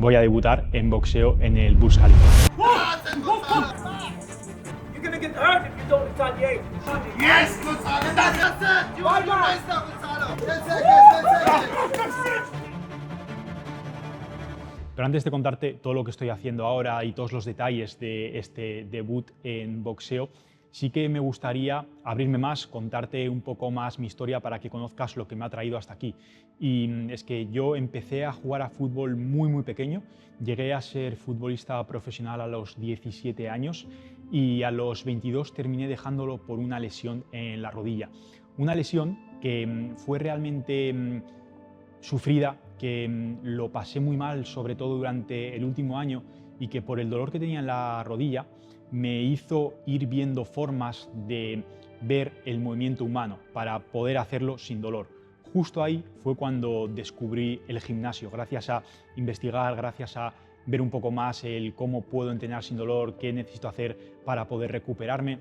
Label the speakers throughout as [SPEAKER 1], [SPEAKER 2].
[SPEAKER 1] Voy a debutar en boxeo en el Burj Khalifa.
[SPEAKER 2] You're gonna get hurt if you don't retaliate.
[SPEAKER 3] Yes, Gonzalo, that's it. You are nice now, Gonzalo.
[SPEAKER 1] Pero antes de contarte todo lo que estoy haciendo ahora y todos los detalles de este debut en boxeo, sí que me gustaría abrirme más, contarte un poco más mi historia para que conozcas lo que me ha traído hasta aquí. Y es que yo empecé a jugar a fútbol muy pequeño, llegué a ser futbolista profesional a los 17 años y a los 22 terminé dejándolo por una lesión en la rodilla. Una lesión que fue realmente sufrida, que lo pasé muy mal, sobre todo durante el último año, y que por el dolor que tenía en la rodilla me hizo ir viendo formas de ver el movimiento humano para poder hacerlo sin dolor. Justo ahí fue cuando descubrí el gimnasio, gracias a investigar, gracias a ver un poco más el cómo puedo entrenar sin dolor, qué necesito hacer para poder recuperarme.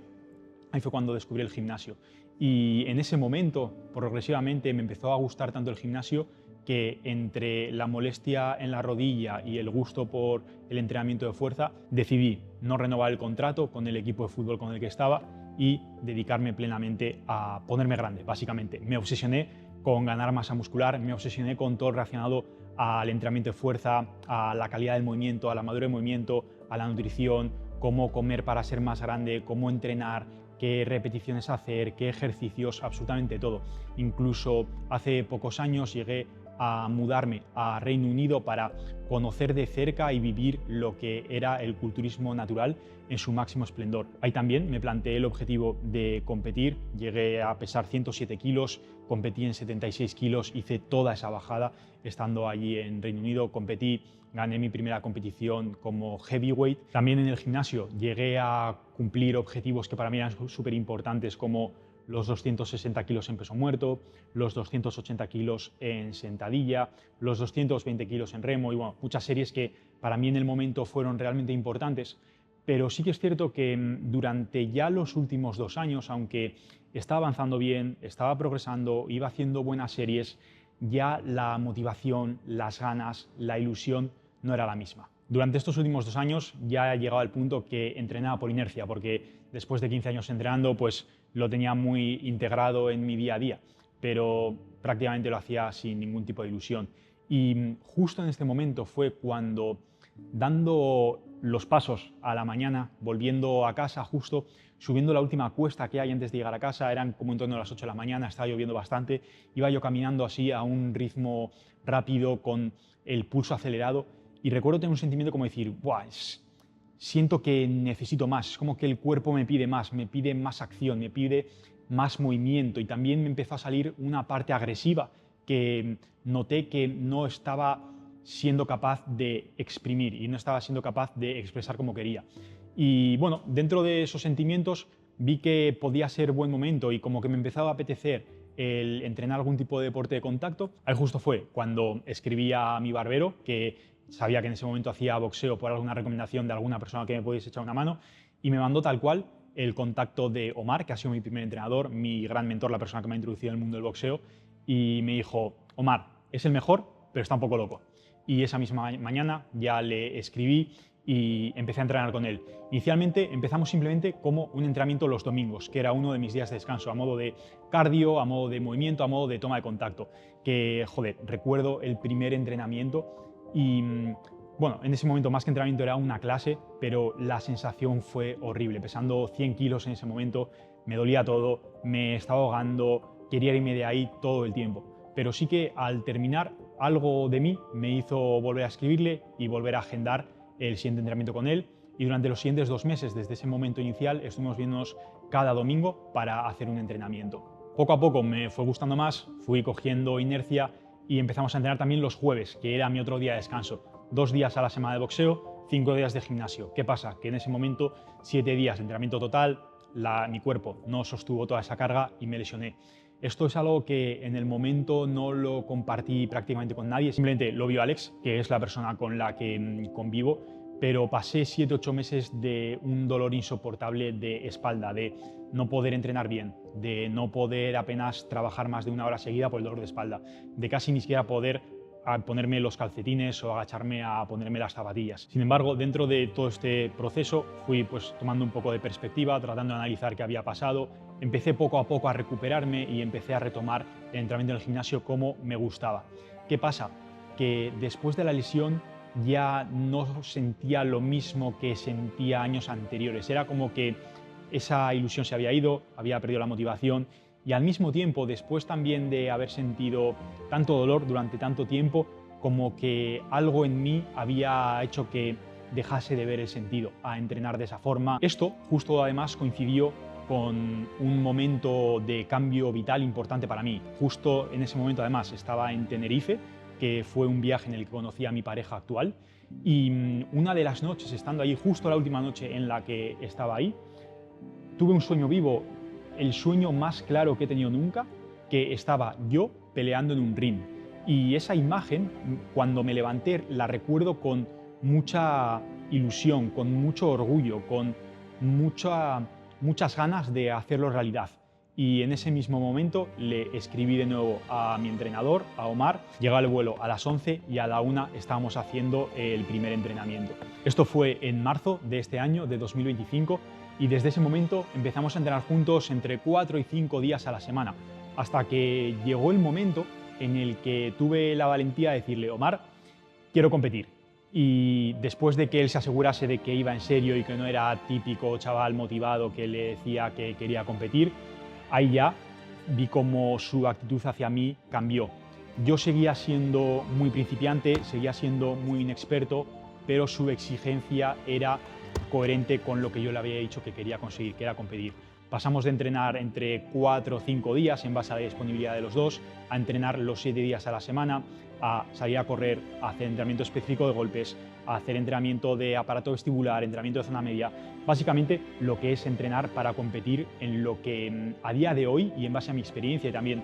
[SPEAKER 1] Ahí fue cuando descubrí el gimnasio. Y en ese momento, progresivamente, me empezó a gustar tanto el gimnasio que entre la molestia en la rodilla y el gusto por el entrenamiento de fuerza, decidí no renovar el contrato con el equipo de fútbol con el que estaba y dedicarme plenamente a ponerme grande, básicamente. Me obsesioné con ganar masa muscular, me obsesioné con todo relacionado al entrenamiento de fuerza, a la calidad del movimiento, a la madurez del movimiento, a la nutrición, cómo comer para ser más grande, cómo entrenar, qué repeticiones hacer, qué ejercicios, absolutamente todo. Incluso hace pocos años llegué a mudarme a Reino Unido para conocer de cerca y vivir lo que era el culturismo natural en su máximo esplendor. Ahí también me planteé el objetivo de competir, llegué a pesar 107 kilos, competí en 76 kilos, hice toda esa bajada estando allí en Reino Unido, competí, gané mi primera competición como heavyweight. También en el gimnasio llegué a cumplir objetivos que para mí eran súper importantes, como los 260 kilos en peso muerto, los 280 kilos en sentadilla, los 220 kilos en remo y bueno, muchas series que para mí en el momento fueron realmente importantes. Pero sí que es cierto que durante ya los últimos 2 años, aunque estaba avanzando bien, estaba progresando, iba haciendo buenas series, ya la motivación, las ganas, la ilusión no era la misma. Durante estos últimos 2 años ya he llegado al punto que entrenaba por inercia, porque después de 15 años entrenando, pues lo tenía muy integrado en mi día a día, pero prácticamente lo hacía sin ningún tipo de ilusión. Y justo en este momento fue cuando, dando los pasos a la mañana, volviendo a casa, justo subiendo la última cuesta que hay antes de llegar a casa, eran como en torno a las 8 de la mañana, estaba lloviendo bastante, iba yo caminando así a un ritmo rápido, con el pulso acelerado, y recuerdo tener un sentimiento como decir, ¡buah! Siento que necesito más, es como que el cuerpo me pide más acción, me pide más movimiento, y también me empezó a salir una parte agresiva que noté que no estaba siendo capaz de exprimir y no estaba siendo capaz de expresar como quería. Y bueno, dentro de esos sentimientos vi que podía ser buen momento y como que me empezaba a apetecer el entrenar algún tipo de deporte de contacto. Ahí justo fue cuando escribí a mi barbero, que sabía que en ese momento hacía boxeo, por alguna recomendación de alguna persona que me pudiese echar una mano, y me mandó tal cual el contacto de Omar, que ha sido mi primer entrenador, mi gran mentor, la persona que me ha introducido en el mundo del boxeo, y me dijo, Omar, es el mejor, pero está un poco loco. Y esa misma mañana ya le escribí y empecé a entrenar con él. Inicialmente empezamos simplemente como un entrenamiento los domingos, que era uno de mis días de descanso, a modo de cardio, a modo de movimiento, a modo de toma de contacto. Que, joder, recuerdo el primer entrenamiento y, bueno, en ese momento más que entrenamiento era una clase, pero la sensación fue horrible. Pesando 100 kilos en ese momento, me dolía todo, me estaba ahogando, quería irme de ahí todo el tiempo. Pero sí que al terminar, algo de mí me hizo volver a escribirle y volver a agendar el siguiente entrenamiento con él, y durante los siguientes 2 meses, desde ese momento inicial, estuvimos viéndonos cada domingo para hacer un entrenamiento. Poco a poco me fue gustando más, fui cogiendo inercia y empezamos a entrenar también los jueves, que era mi otro día de descanso. 2 días a la semana de boxeo, 5 días de gimnasio. ¿Qué pasa? Que en ese momento 7 días de entrenamiento total, mi cuerpo no sostuvo toda esa carga y me lesioné. Esto es algo que en el momento no lo compartí prácticamente con nadie, simplemente lo vio Alex, que es la persona con la que convivo, pero pasé 7-8 meses de un dolor insoportable de espalda, de no poder entrenar bien, de no poder apenas trabajar más de 1 hora seguida por el dolor de espalda, de casi ni siquiera poder a ponerme los calcetines o agacharme a ponerme las zapatillas. Sin embargo, dentro de todo este proceso fui pues tomando un poco de perspectiva, tratando de analizar qué había pasado. Empecé poco a poco a recuperarme y empecé a retomar el entrenamiento en el gimnasio como me gustaba. ¿Qué pasa? Que después de la lesión ya no sentía lo mismo que sentía años anteriores. Era como que esa ilusión se había ido, había perdido la motivación y al mismo tiempo, después también de haber sentido tanto dolor durante tanto tiempo, como que algo en mí había hecho que dejase de ver el sentido a entrenar de esa forma. Esto justo además coincidió con un momento de cambio vital importante para mí. Justo en ese momento además estaba en Tenerife, que fue un viaje en el que conocí a mi pareja actual, y una de las noches, estando allí, justo la última noche en la que estaba ahí, tuve un sueño vivo, el sueño más claro que he tenido nunca, que estaba yo peleando en un ring. Y esa imagen, cuando me levanté, la recuerdo con mucha ilusión, con mucho orgullo, con muchas ganas de hacerlo realidad. Y en ese mismo momento le escribí de nuevo a mi entrenador, a Omar. Llegaba el vuelo a las 11 y a la 1 estábamos haciendo el primer entrenamiento. Esto fue en marzo de este año, de 2025, y desde ese momento empezamos a entrenar juntos entre 4 y 5 días a la semana, hasta que llegó el momento en el que tuve la valentía de decirle: Omar, quiero competir. Y después de que él se asegurase de que iba en serio y que no era típico chaval motivado que le decía que quería competir, ahí ya vi cómo su actitud hacia mí cambió. Yo seguía siendo muy principiante, seguía siendo muy inexperto, pero su exigencia era coherente con lo que yo le había dicho que quería conseguir, que era competir. Pasamos de entrenar entre 4 o 5 días en base a la disponibilidad de los dos, a entrenar los 7 días a la semana, a salir a correr, a hacer entrenamiento específico de golpes, a hacer entrenamiento de aparato vestibular, entrenamiento de zona media. Básicamente lo que es entrenar para competir en lo que a día de hoy, y en base a mi experiencia y también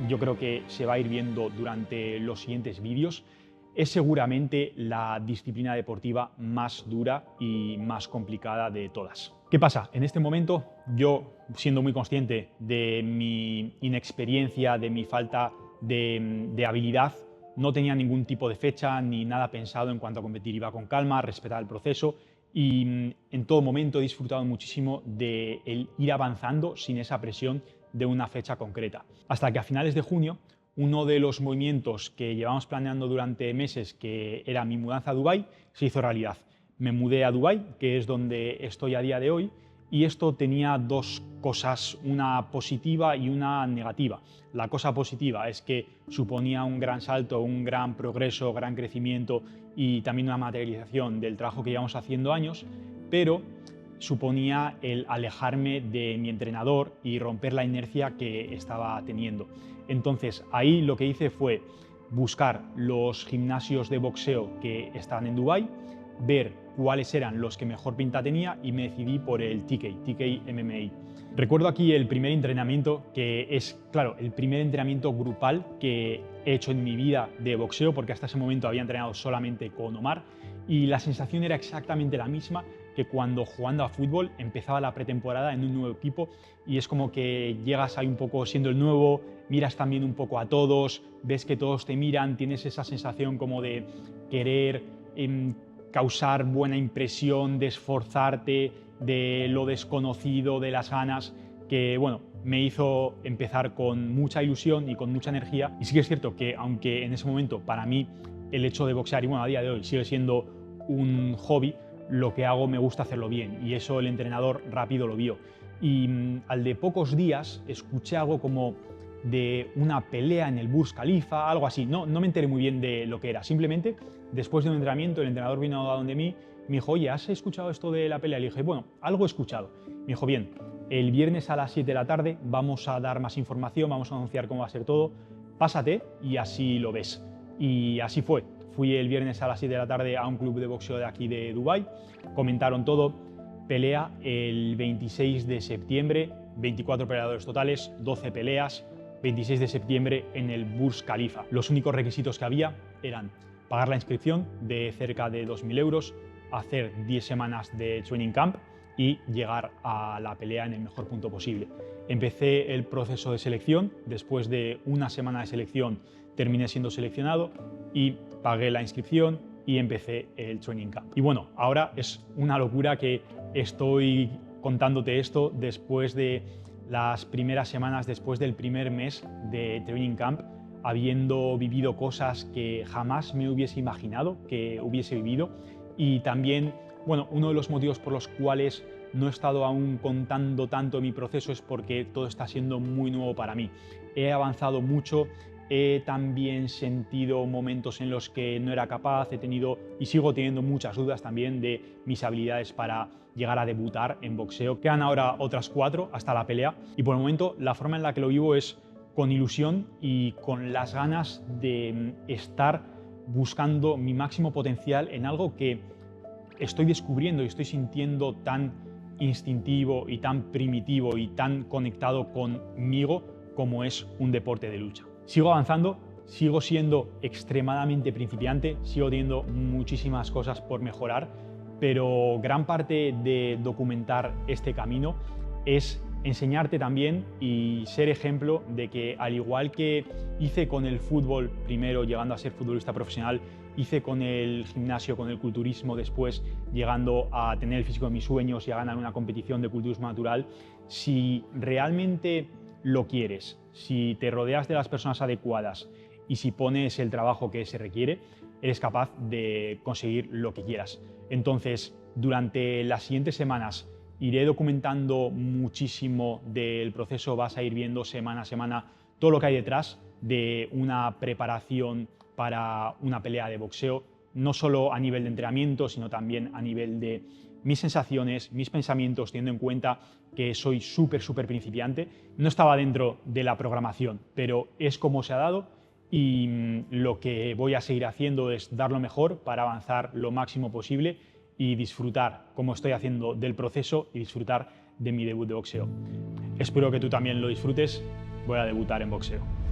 [SPEAKER 1] yo creo que se va a ir viendo durante los siguientes vídeos, es seguramente la disciplina deportiva más dura y más complicada de todas. ¿Qué pasa? En este momento, yo, siendo muy consciente de mi inexperiencia, de mi falta de habilidad, no tenía ningún tipo de fecha ni nada pensado en cuanto a competir. Iba con calma, respetar el proceso y en todo momento he disfrutado muchísimo de el ir avanzando sin esa presión de una fecha concreta. Hasta que a finales de junio, uno de los movimientos que llevamos planeando durante meses, que era mi mudanza a Dubái, se hizo realidad. Me mudé a Dubái, que es donde estoy a día de hoy, y esto tenía dos cosas, una positiva y una negativa. La cosa positiva es que suponía un gran salto, un gran progreso, gran crecimiento y también una materialización del trabajo que llevamos haciendo años, pero suponía el alejarme de mi entrenador y romper la inercia que estaba teniendo. Entonces ahí lo que hice fue buscar los gimnasios de boxeo que están en Dubái, ver cuáles eran los que mejor pinta tenía y me decidí por el TK MMA. Recuerdo aquí el primer entrenamiento, que es, claro, el primer entrenamiento grupal que he hecho en mi vida de boxeo, porque hasta ese momento había entrenado solamente con Omar y la sensación era exactamente la misma que cuando jugando a fútbol empezaba la pretemporada en un nuevo equipo y es como que llegas ahí un poco siendo el nuevo, miras también un poco a todos, ves que todos te miran, tienes esa sensación como de querer causar buena impresión, de esforzarte, de lo desconocido, de las ganas, que bueno, me hizo empezar con mucha ilusión y con mucha energía. Y sí que es cierto que aunque en ese momento para mí el hecho de boxear, y bueno, a día de hoy sigue siendo un hobby, lo que hago me gusta hacerlo bien y eso el entrenador rápido lo vio. Y al de pocos días escuché algo como de una pelea en el Burj Khalifa, algo así. No me enteré muy bien de lo que era. Simplemente, después de un entrenamiento, el entrenador vino a donde mí, me dijo: oye, ¿has escuchado esto de la pelea? Le dije: bueno, algo he escuchado. Me dijo: bien, el viernes a las 7 de la tarde vamos a dar más información, vamos a anunciar cómo va a ser todo, pásate y así lo ves. Y así fue. Fui el viernes a las 7 de la tarde a un club de boxeo de aquí de Dubái, comentaron todo, pelea el 26 de septiembre, 24 peleadores totales, 12 peleas, 26 de septiembre en el Burj Khalifa. Los únicos requisitos que había eran pagar la inscripción de cerca de 2.000 euros, hacer 10 semanas de training camp, y llegar a la pelea en el mejor punto posible. Empecé el proceso de selección, después de una semana de selección terminé siendo seleccionado y pagué la inscripción y empecé el training camp. Y bueno, ahora es una locura que estoy contándote esto después de las primeras semanas, después del primer mes de training camp, habiendo vivido cosas que jamás me hubiese imaginado que hubiese vivido. Y también, bueno, uno de los motivos por los cuales no he estado aún contando tanto mi proceso es porque todo está siendo muy nuevo para mí. He avanzado mucho, he también sentido momentos en los que no era capaz, he tenido y sigo teniendo muchas dudas también de mis habilidades para llegar a debutar en boxeo. Quedan ahora otras 4 hasta la pelea y por el momento la forma en la que lo vivo es con ilusión y con las ganas de estar buscando mi máximo potencial en algo que estoy descubriendo y estoy sintiendo tan instintivo y tan primitivo y tan conectado conmigo como es un deporte de lucha. Sigo avanzando, sigo siendo extremadamente principiante, sigo teniendo muchísimas cosas por mejorar, pero gran parte de documentar este camino es enseñarte también y ser ejemplo de que, al igual que hice con el fútbol primero llegando a ser futbolista profesional, hice con el gimnasio, con el culturismo después llegando a tener el físico de mis sueños y a ganar una competición de culturismo natural, si realmente lo quieres, si te rodeas de las personas adecuadas y si pones el trabajo que se requiere, eres capaz de conseguir lo que quieras. Entonces, durante las siguientes semanas iré documentando muchísimo del proceso, vas a ir viendo semana a semana todo lo que hay detrás de una preparación para una pelea de boxeo, no solo a nivel de entrenamiento, sino también a nivel de mis sensaciones, mis pensamientos, teniendo en cuenta que soy súper principiante. No estaba dentro de la programación, pero es como se ha dado y lo que voy a seguir haciendo es dar lo mejor para avanzar lo máximo posible y disfrutar, como estoy haciendo, del proceso y disfrutar de mi debut de boxeo. Espero que tú también lo disfrutes. Voy a debutar en boxeo.